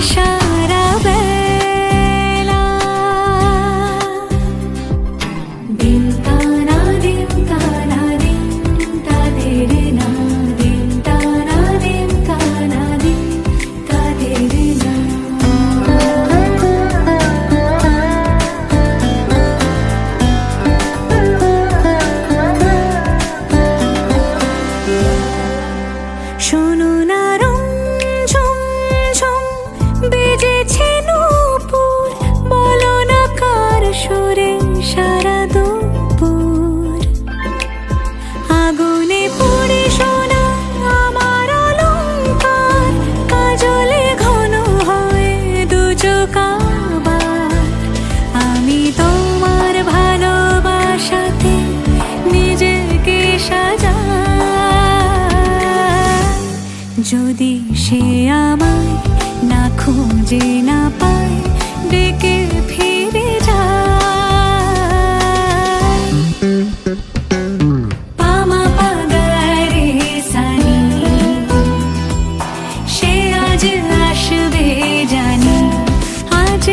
সারা বেলা দিন তানা দিন তানা দিন তাদের না দিন তানা দিন তানা দিন তাদের না শোনো না রঞ্ঝম ঝম বেজেছে নূপুর বলো না কার সুরে সারা দুপুর আগুনে পুড়ে সোনা আমার অলংকার কাজলে ঘন হয় দু চোখ আবার আমি তোমার ভালোবাসাতে নিজেকে সাজাই যদি সে আমায় না খুঁজে না পায় ডেকে ফিরে যায় পামা পাগারে সানি সে আজ আসবে জানি আজ